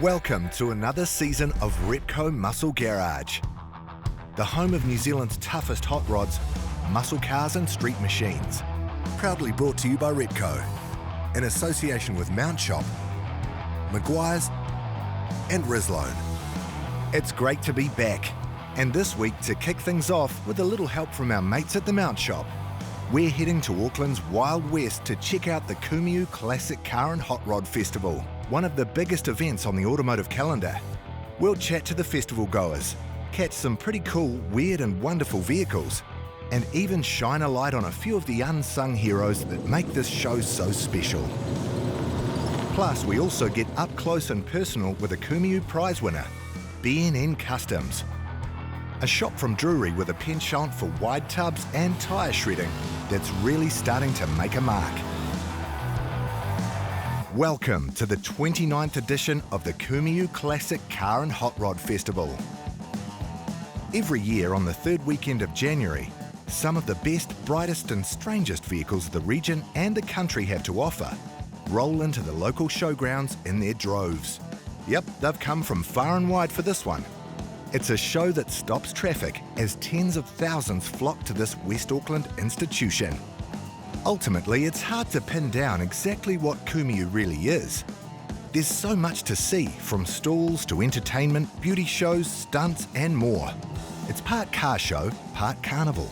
Welcome to another season of Repco Muscle Garage, the home of New Zealand's toughest hot rods, muscle cars and street machines. Proudly brought to you by Repco, in association with Mount Shop, Maguire's and Rislone. It's great to be back, and this week to kick things off with a little help from our mates at the Mount Shop. We're heading to Auckland's Wild West to check out the Kumeu Classic Car and Hot Rod Festival, one of the biggest events on the automotive calendar. We'll chat to the festival goers, catch some pretty cool, weird and wonderful vehicles, and even shine a light on a few of the unsung heroes that make this show so special. Plus, we also get up close and personal with a Kumeu prize winner, BNN Customs, a shop from Drury with a penchant for wide tubs and tyre shredding that's really starting to make a mark. Welcome to the 29th edition of the Kumeu Classic Car and Hot Rod Festival. Every year on the third weekend of January, some of the best, brightest and strangest vehicles the region and the country have to offer roll into the local showgrounds in their droves. Yep, they've come from far and wide for this one. It's a show that stops traffic as tens of thousands flock to this West Auckland institution. Ultimately, it's hard to pin down exactly what Kumeu really is. There's so much to see, from stalls to entertainment, beauty shows, stunts and more. It's part car show, part carnival.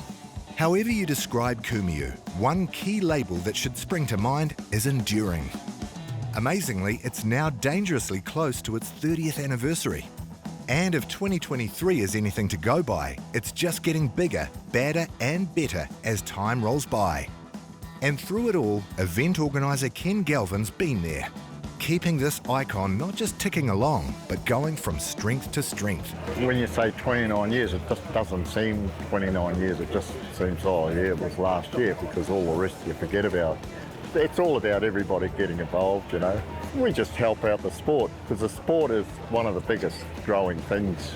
However you describe Kumeu, one key label that should spring to mind is enduring. Amazingly, it's now dangerously close to its 30th anniversary. And if 2023 is anything to go by, it's just getting bigger, badder and better as time rolls by. And through it all, event organiser Ken Galvin's been there, keeping this icon not just ticking along, but going from strength to strength. When you say 29 years, it just doesn't seem 29 years. It just seems, oh yeah, it was last year, because all the rest you forget about. It's all about everybody getting involved, you know. We just help out the sport, because the sport is one of the biggest growing things,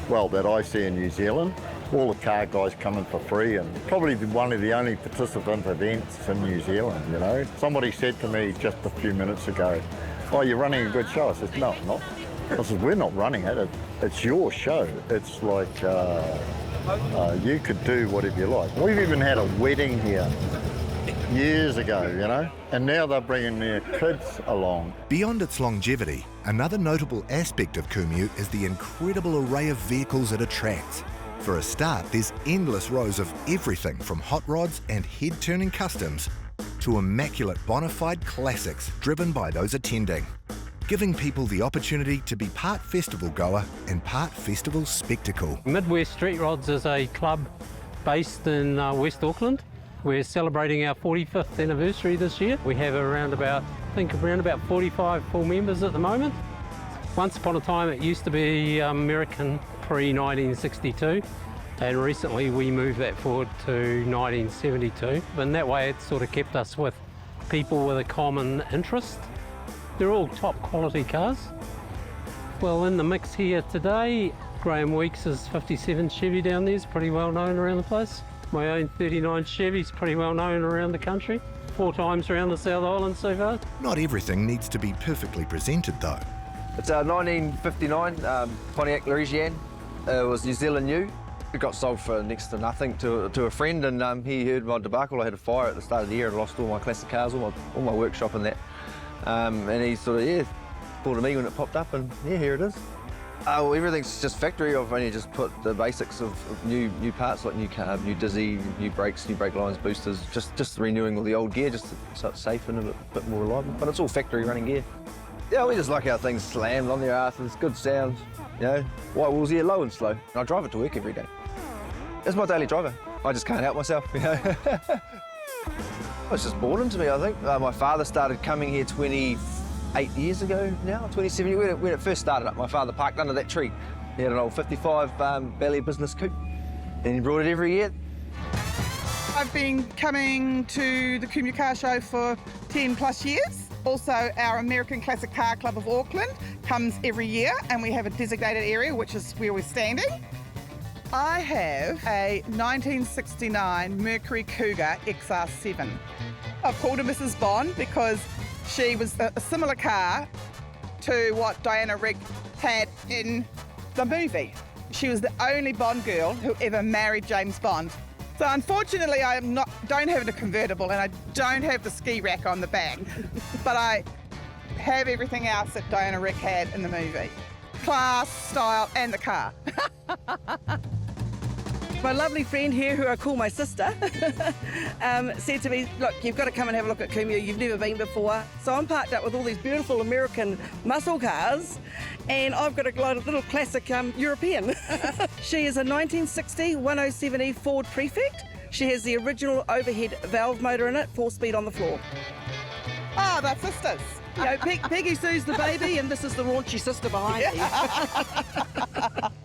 well, that I see in New Zealand. All the car guys come in for free, and probably one of the only participant events in New Zealand, you know. Somebody said to me just a few minutes ago, oh, you're running a good show. I said, no, I'm not. I said, we're not running it. It's your show. It's like you could do whatever you like. We've even had a wedding here years ago, you know, and now they're bringing their kids along. Beyond its longevity, another notable aspect of Kumeu is the incredible array of vehicles it attracts. For a start, there's endless rows of everything from hot rods and head-turning customs to immaculate bona fide classics driven by those attending, giving people the opportunity to be part festival goer and part festival spectacle. Midwest Street Rods is a club based in West Auckland. We're celebrating our 45th anniversary this year. We have around about 45 full members at the moment. Once upon a time it used to be American pre-1962, and recently we moved that forward to 1972. And that way it sort of kept us with people with a common interest. They're all top quality cars. Well, in the mix here today, Graham Weeks' 57 Chevy down there is pretty well known around the place. My own 39 Chevy's pretty well known around the country. 4 times around the South Island so far. Not everything needs to be perfectly presented though. It's a 1959 Pontiac Louisiane. It was New Zealand new. It got sold for next to nothing to a friend, and he heard my debacle. I had a fire at the start of the year and lost all my classic cars, all my workshop and that. And he sort of, thought of me when it popped up, and here it is. Well, everything's just factory. I've only just put the basics of new parts, like new carb, new dizzy, new brakes, new brake lines, boosters, just renewing all the old gear, just so it's safe and a bit more reliable. But it's all factory running gear. Yeah, we just like how things slammed on their asses, good sound, you know. White walls here, low and slow. And I drive it to work every day. It's my daily driver. I just can't help myself, you know. It's just born into me, I think. My father started coming here 28 years ago now, 27. When it first started up, my father parked under that tree. He had an old 55 Bally business coupe, and he brought it every year. I've been coming to the Kumeu Car Show for 10 plus years. Also, our American Classic Car Club of Auckland comes every year, and we have a designated area, which is where we're standing. I have a 1969 Mercury Cougar XR7. I've called her Mrs. Bond because she was a similar car to what Diana Rigg had in the movie. She was the only Bond girl who ever married James Bond. So unfortunately, don't have a convertible and I don't have the ski rack on the back, but I have everything else that Diana Rigg had in the movie. Class, style, and the car. My lovely friend here, who I call my sister, said to me, look, you've got to come and have a look at Kumeu, you've never been before. So I'm parked up with all these beautiful American muscle cars, and I've got a little classic European. She is a 1960 107E Ford Prefect. She has the original overhead valve motor in it, 4-speed on the floor. Oh, they're sisters. You know, Peggy Sue's the baby, and this is the raunchy sister behind me.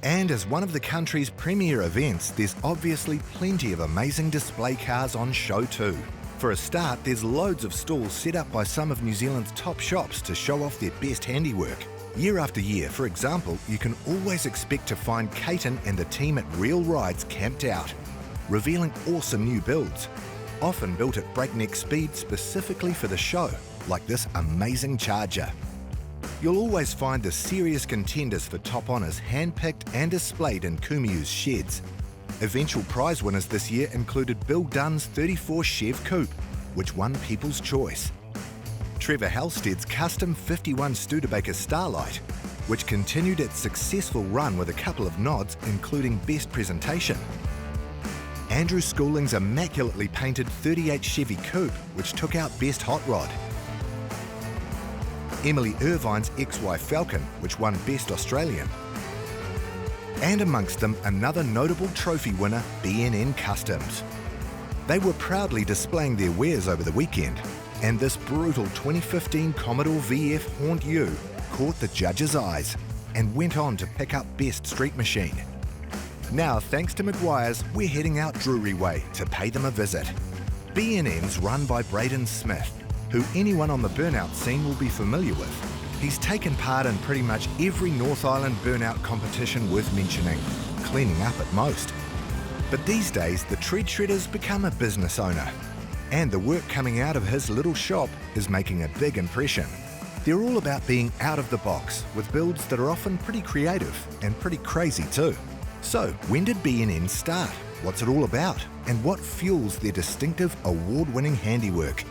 And as one of the country's premier events, there's obviously plenty of amazing display cars on show too. For a start, there's loads of stalls set up by some of New Zealand's top shops to show off their best handiwork. Year after year, for example, you can always expect to find Caton and the team at Real Rides camped out, revealing awesome new builds, often built at breakneck speed specifically for the show, like this amazing Charger. You'll always find the serious contenders for top honours handpicked and displayed in Kumeu's sheds. Eventual prize winners this year included Bill Dunn's 34 Chev Coupe, which won People's Choice. Trevor Halstead's custom 51 Studebaker Starlight, which continued its successful run with a couple of nods, including Best Presentation. Andrew Schooling's immaculately painted 38 Chevy Coupe, which took out Best Hot Rod. Emily Irvine's XY Falcon, which won Best Australian. And amongst them, another notable trophy winner, BNN Customs. They were proudly displaying their wares over the weekend, and this brutal 2015 Commodore VF Haunt U caught the judges' eyes and went on to pick up Best Street Machine. Now, thanks to Maguire's, we're heading out Drury Way to pay them a visit. BNN's run by Braden Smith, who anyone on the Burnout scene will be familiar with. He's taken part in pretty much every North Island Burnout competition worth mentioning, cleaning up at most. But these days, the tread shredder's become a business owner, and the work coming out of his little shop is making a big impression. They're all about being out of the box, with builds that are often pretty creative and pretty crazy too. So, when did BNN start? What's it all about? And what fuels their distinctive award-winning handiwork?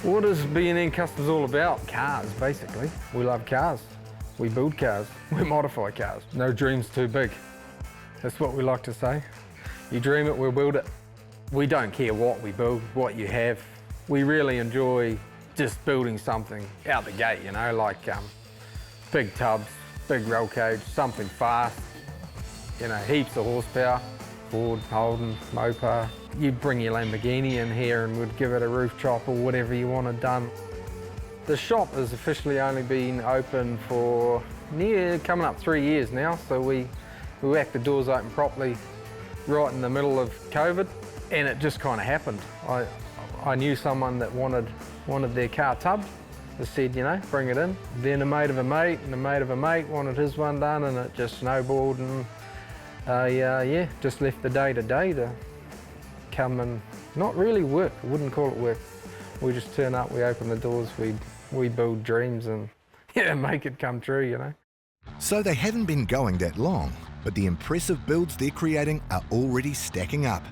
What is BNN Customs all about? Cars, basically. We love cars. We build cars. We modify cars. No dream's too big. That's what we like to say. You dream it, we'll build it. We don't care what we build, what you have. We really enjoy just building something out the gate, you know, like big tubs, big roll cage, something fast, you know, heaps of horsepower. Ford, Holden, Mopar. You'd bring your Lamborghini in here and we'd give it a roof chop or whatever you wanted done. The shop has officially only been open for coming up 3 years now, so we whacked the doors open properly right in the middle of COVID, and it just kind of happened. I knew someone that wanted their car tubbed. They said, you know, bring it in. Then a mate of a mate and a mate of a mate wanted his one done, and it just snowballed, and just left the day to day to come and not really work. I wouldn't call it work. We just turn up, we open the doors, we build dreams and make it come true, you know. So they haven't been going that long, but the impressive builds they're creating are already stacking up.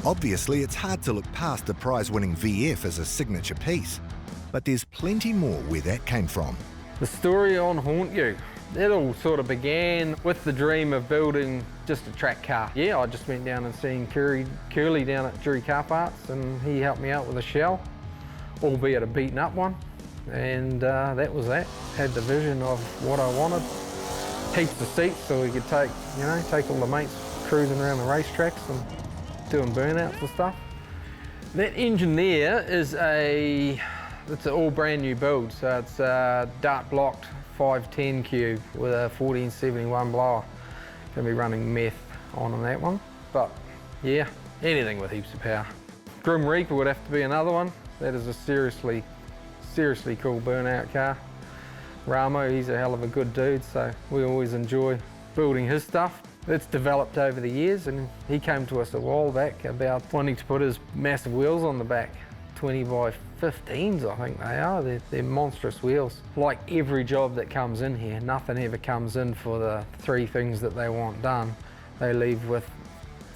Obviously, it's hard to look past the prize-winning VF as a signature piece, but there's plenty more where that came from. The story on Haunt You. It all sort of began with the dream of building just a track car. Yeah, I just went down and seen Curly down at Drury Car Parts, and he helped me out with a shell, albeit a beaten up one. And that was that. Had the vision of what I wanted. Heaps of seats so we could take all the mates cruising around the racetracks and doing burnouts and stuff. That engine there is it's an all brand new build. So it's a dart blocked 510 cube with a 1471 blower. Gonna be running meth on that one. But yeah, anything with heaps of power. Grim Reaper would have to be another one. That is a seriously cool burnout car. Ramo, he's a hell of a good dude, so we always enjoy building his stuff. It's developed over the years, and he came to us a while back about wanting to put his massive wheels on the back, 20 by 15s, I think they are. They're monstrous wheels. Like every job that comes in here, nothing ever comes in for the 3 things that they want done. They leave with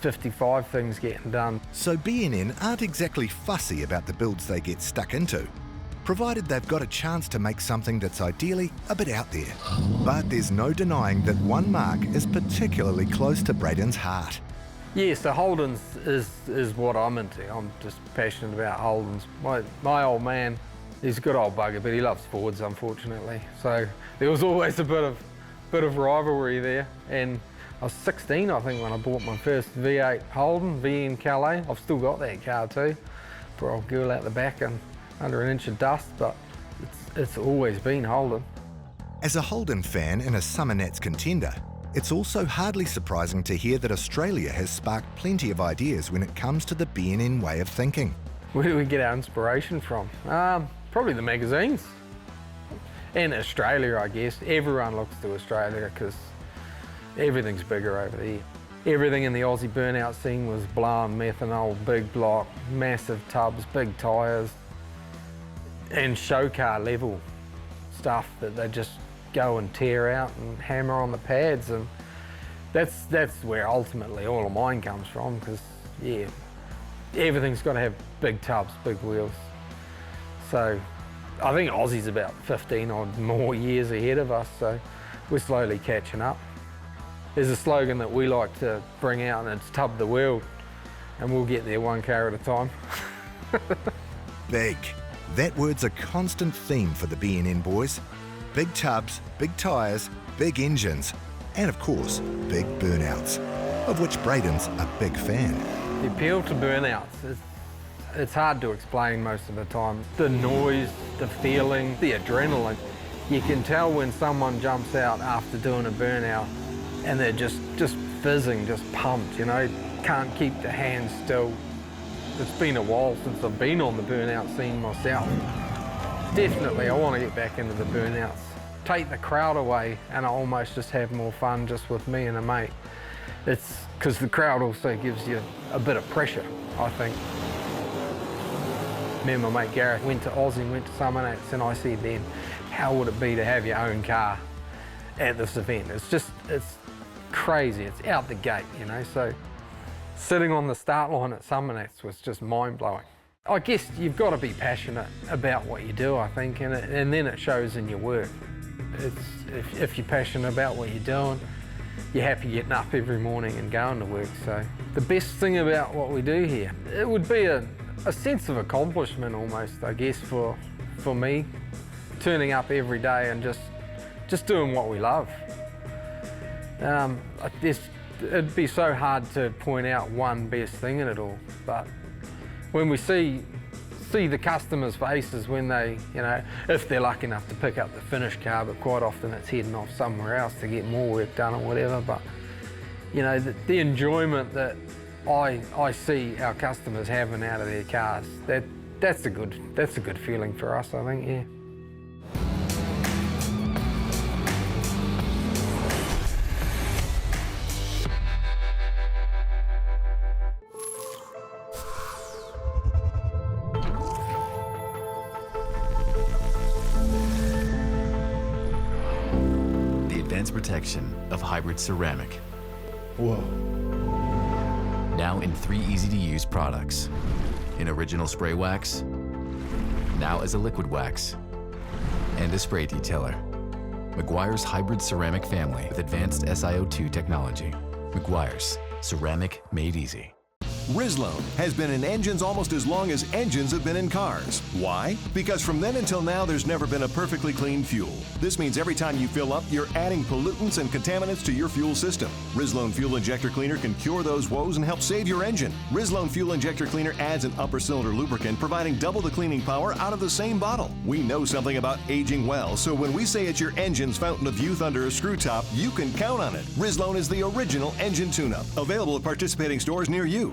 55 things getting done. So BNN aren't exactly fussy about the builds they get stuck into, provided they've got a chance to make something that's ideally a bit out there. But there's no denying that one mark is particularly close to Braden's heart. Yes, the Holdens is what I'm into. I'm just passionate about Holdens. My old man, he's a good old bugger, but he loves Fords, unfortunately. So there was always a bit of rivalry there. And I was 16, I think, when I bought my first V8 Holden, VN Calais. I've still got that car too. Poor old girl out the back and under an inch of dust, but it's always been Holden. As a Holden fan and a Summer Nats contender, it's also hardly surprising to hear that Australia has sparked plenty of ideas when it comes to the BNN way of thinking. Where do we get our inspiration from? Probably the magazines. And Australia, I guess. Everyone looks to Australia because everything's bigger over there. Everything in the Aussie burnout scene was blown methanol, big block, massive tubs, big tyres, and show car level stuff that they just go and tear out and hammer on the pads, and that's where ultimately all of mine comes from, because yeah, everything's got to have big tubs, big wheels. So I think Aussie's about 15 odd more years ahead of us, so we're slowly catching up. There's a slogan that we like to bring out, and it's tub the world, and we'll get there one car at a time. Big. That word's a constant theme for the BNN boys. Big tubs, big tyres, big engines, and of course, big burnouts, of which Braden's a big fan. The appeal to burnouts, it's hard to explain most of the time. The noise, the feeling, the adrenaline. You can tell when someone jumps out after doing a burnout and they're just fizzing, just pumped, you know, can't keep the hands still. It's been a while since I've been on the burnout scene myself. Definitely, I want to get back into the burnouts. Take the crowd away and I almost just have more fun just with me and a mate. It's because the crowd also gives you a bit of pressure, I think. Me and my mate Gareth went to Aussie, went to Summer Nats, and I said then, how would it be to have your own car at this event? It's crazy, it's out the gate, you know, so sitting on the start line at Summer Nats was just mind-blowing. I guess you've got to be passionate about what you do, I think, and then it shows in your work. If you're passionate about what you're doing, you're happy getting up every morning and going to work. So the best thing about what we do here, it would be a sense of accomplishment almost, I guess, for me, turning up every day and just doing what we love. It'd be so hard to point out one best thing in it all, but when we see the customers' faces when they, you know, if they're lucky enough to pick up the finished car, but quite often it's heading off somewhere else to get more work done or whatever, but you know, the enjoyment that I see our customers having out of their cars, that's a good feeling for us, I think, yeah. Protection of hybrid ceramic. Whoa. Now in 3 easy-to-use products. In original spray wax, now as a liquid wax, and a spray detailer. Meguiar's hybrid ceramic family with advanced SiO2 technology. Meguiar's, ceramic made easy. Rizlone has been in engines almost as long as engines have been in cars. Why? Because from then until now, there's never been a perfectly clean fuel. This means every time you fill up, you're adding pollutants and contaminants to your fuel system. Rizlone Fuel Injector Cleaner can cure those woes and help save your engine. Rizlone Fuel Injector Cleaner adds an upper cylinder lubricant, providing double the cleaning power out of the same bottle. We know something about aging well, so when we say it's your engine's fountain of youth under a screw top, you can count on it. Rizlone is the original engine tune-up. Available at participating stores near you.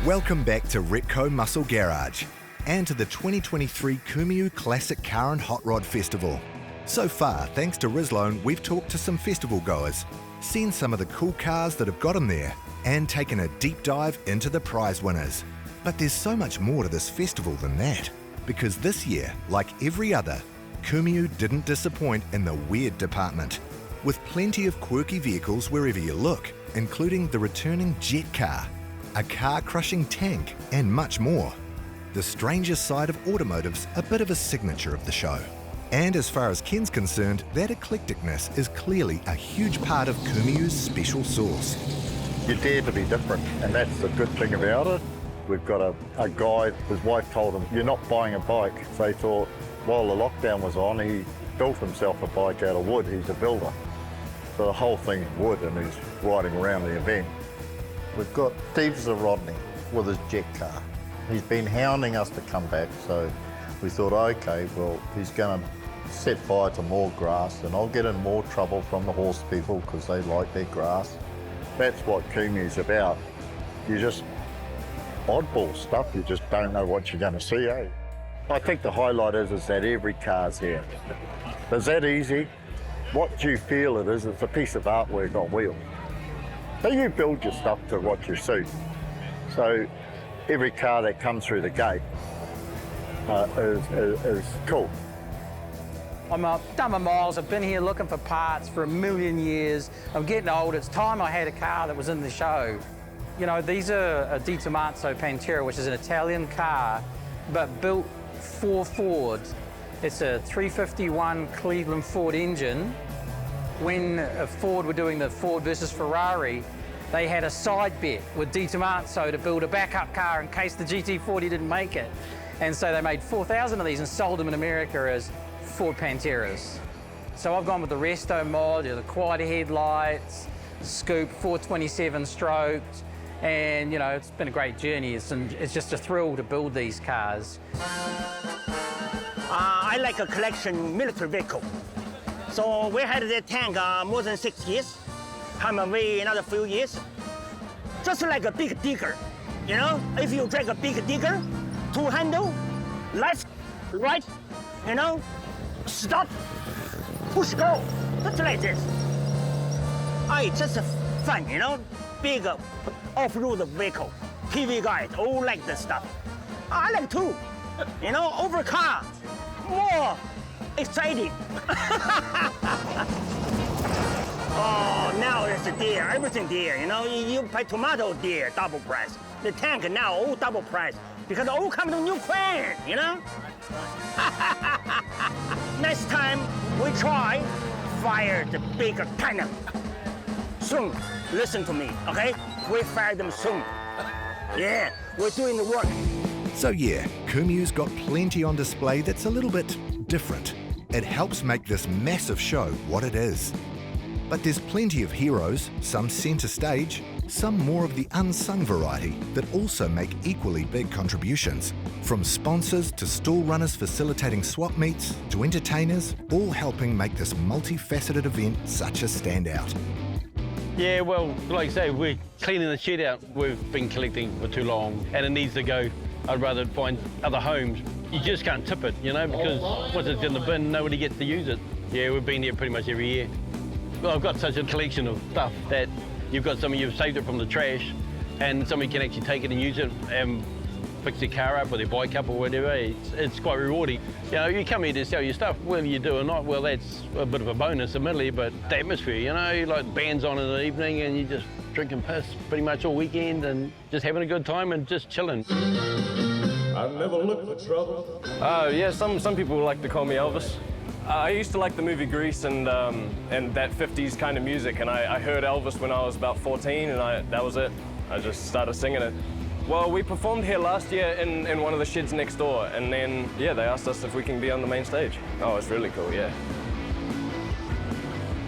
Welcome back to Repco Muscle Garage and to the 2023 Kumeu Classic Car and Hot Rod Festival. So far, thanks to Rizloan, we've talked to some festival goers, seen some of the cool cars that have got them there, and taken a deep dive into the prize winners. But there's so much more to this festival than that, because this year, like every other, Kumeu didn't disappoint in the weird department, with plenty of quirky vehicles wherever you look, including the returning jet car, a car-crushing tank, and much more. The strangest side of automotive's a bit of a signature of the show. And as far as Ken's concerned, that eclecticness is clearly a huge part of Kumeu's special sauce. You dare to be different, and that's the good thing about it. We've got a guy, his wife told him, you're not buying a bike. So they thought, while the lockdown was on, he built himself a bike out of wood. He's a builder. So the whole thing's wood, and he's riding around the event. We've got Steve's Rodney with his jet car. He's been hounding us to come back, so we thought, okay, well, he's going to set fire to more grass, and I'll get in more trouble from the horse people because they like their grass. That's what Kumeu's about. You just oddball stuff, you just don't know what you're going to see, eh? I think the highlight is that every car's here. Is that easy? What you feel it is, it's a piece of artwork on wheels. So you build your stuff to what you see. So every car that comes through the gate is cool. I'm done my miles, I've been here looking for parts for 1,000,000 years. I'm getting old, it's time I had a car that was in the show. You know, these are a Di Tomaso Pantera, which is an Italian car, but built for Ford. It's a 351 Cleveland Ford engine. When Ford were doing the Ford versus Ferrari, they had a side bet with Di Tomaso to build a backup car in case the GT40 didn't make it. And so they made 4,000 of these and sold them in America as Ford Panteras. So I've gone with the Resto mod, the quad headlights, scoop 427 stroked, and you know, it's been a great journey. It's just a thrill to build these cars. I like a collection military vehicle. So we had the tank more than 6 years. Come away another few years. Just like a big digger, you know? If you drag a big digger, two handle, left, right, you know? Stop, push, go, just like this. It's just fun, you know? Big off-road vehicle. TV guys all like this stuff. I like too, you know? Over car, more exciting. Oh, now it's dear, everything dear, you know? You buy tomato dear, double price. The tank now all double price because all come to new crane, you know? Next time we try fire the bigger cannon. Soon, listen to me, okay? We fire them soon. Yeah, we're doing the work. So yeah, Kumeu's got plenty on display that's a little bit different. It helps make this massive show what it is. But there's plenty of heroes, some centre stage, some more of the unsung variety that also make equally big contributions. From sponsors to stall runners facilitating swap meets to entertainers, all helping make this multifaceted event such a standout. Yeah, well, like I say, we're cleaning the shed out. We've been collecting for too long and it needs to go. I'd rather find other homes. You just can't tip it, you know, because once it's in the bin, nobody gets to use it. Yeah, we've been here pretty much every year. Well, I've got such a collection of stuff that you've got somebody, you've saved it from the trash, and somebody can actually take it and use it and fix their car up or their bike up or whatever. It's quite rewarding. You know, you come here to sell your stuff, whether you do or not, well, that's a bit of a bonus, admittedly, but the atmosphere, you know, like bands on in the evening and you just drinking piss pretty much all weekend and just having a good time and just chilling. I've never looked for trouble. Yeah, some people like to call me Elvis. I used to like the movie Grease and that 50s kind of music, and I heard Elvis when I was about 14, and that was it. I just started singing it. Well, we performed here last year in one of the sheds next door, and then, yeah, they asked us if we can be on the main stage. Oh, it's really cool, yeah.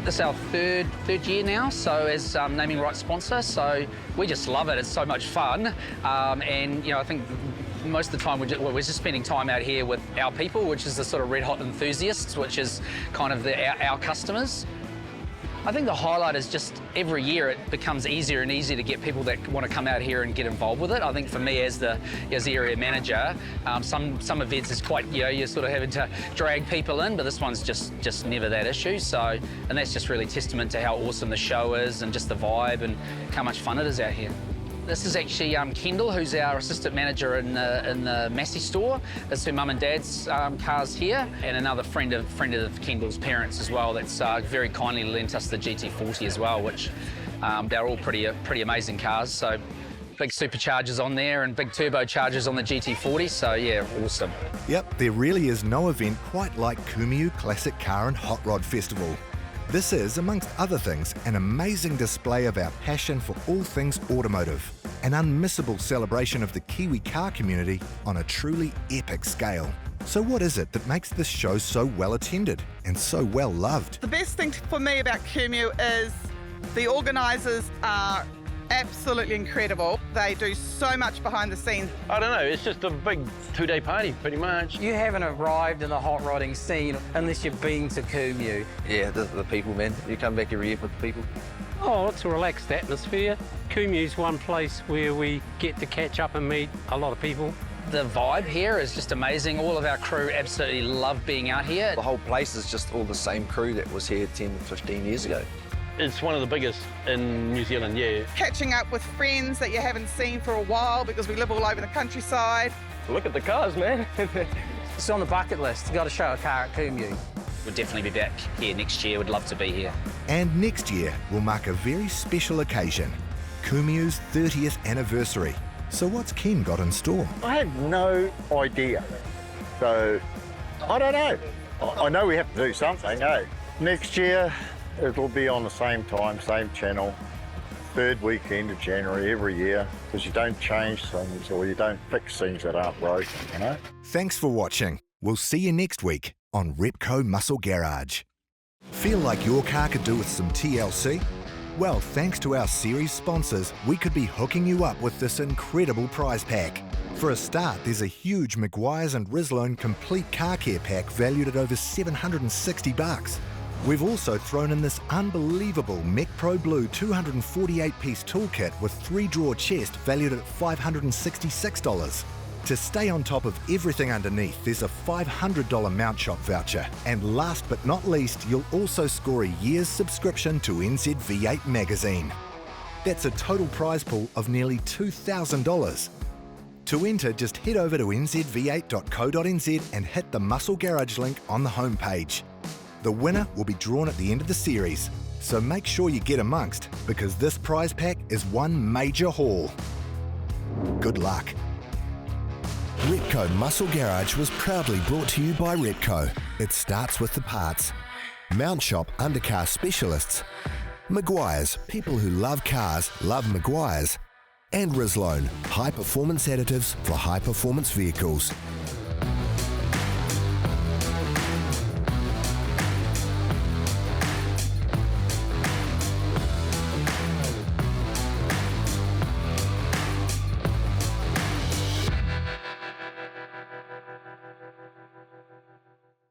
This is our third year now, so as naming rights sponsor, so we just love it. It's so much fun, and you know, I think most of the time we're just spending time out here with our people, which is the sort of red hot enthusiasts, which is kind of our customers. I think the highlight is just every year it becomes easier and easier to get people that want to come out here and get involved with it. I think for me as the area manager, some events is quite, you're sort of having to drag people in, but this one's just never that issue. So, and that's just really testament to how awesome the show is and just the vibe and how much fun it is out here. This is actually Kendall, who's our assistant manager in the Massey store. It's her mum and dad's cars here, and another friend of Kendall's parents as well. That's very kindly lent us the GT40 as well, which they're all pretty amazing cars. So big superchargers on there and big turbochargers on the GT40. So yeah, awesome. Yep, there really is no event quite like Kumeu Classic Car and Hot Rod Festival. This is, amongst other things, an amazing display of our passion for all things automotive, an unmissable celebration of the Kiwi car community on a truly epic scale. So what is it that makes this show so well attended and so well loved? The best thing for me about Kumeu is the organisers are absolutely incredible. They do so much behind the scenes. I don't know, it's just a big 2-day party, pretty much. You haven't arrived in the hot rodding scene unless you've been to Kumeu. Yeah, the people, man. You come back every year with the people. Oh, it's a relaxed atmosphere. Kumeu's one place where we get to catch up and meet a lot of people. The vibe here is just amazing. All of our crew absolutely love being out here. The whole place is just all the same crew that was here 10, 15 years ago. It's one of the biggest in New Zealand, yeah. Catching up with friends that you haven't seen for a while because we live all over the countryside. Look at the cars, man. It's on the bucket list. You've got to show a car at Kumeu. We'll definitely be back here next year. We'd love to be here. And next year will mark a very special occasion, Kumeu's 30th anniversary. So what's Ken got in store? I have no idea. So, I don't know. I know we have to do something, eh? Next year, it'll be on the same time, same channel, third weekend of January every year, because you don't change things or you don't fix things that aren't broken, you know? Thanks for watching. We'll see you next week on Repco Muscle Garage. Feel like your car could do with some TLC? Well, thanks to our series sponsors, we could be hooking you up with this incredible prize pack. For a start, there's a huge Maguire's and Rislone complete car care pack valued at over $760. We've also thrown in this unbelievable Mech Pro Blue 248-piece toolkit with 3-drawer chest valued at $566. To stay on top of everything underneath, there's a $500 mount shop voucher. And last but not least, you'll also score a year's subscription to NZV8 magazine. That's a total prize pool of nearly $2,000. To enter, just head over to nzv8.co.nz and hit the Muscle Garage link on the homepage. The winner will be drawn at the end of the series, so make sure you get amongst, because this prize pack is one major haul. Good luck. Repco Muscle Garage was proudly brought to you by Repco. It starts with the parts. Mount Shop Undercar Specialists. Maguire's, people who love cars love Maguire's. And Rislone, high performance additives for high performance vehicles.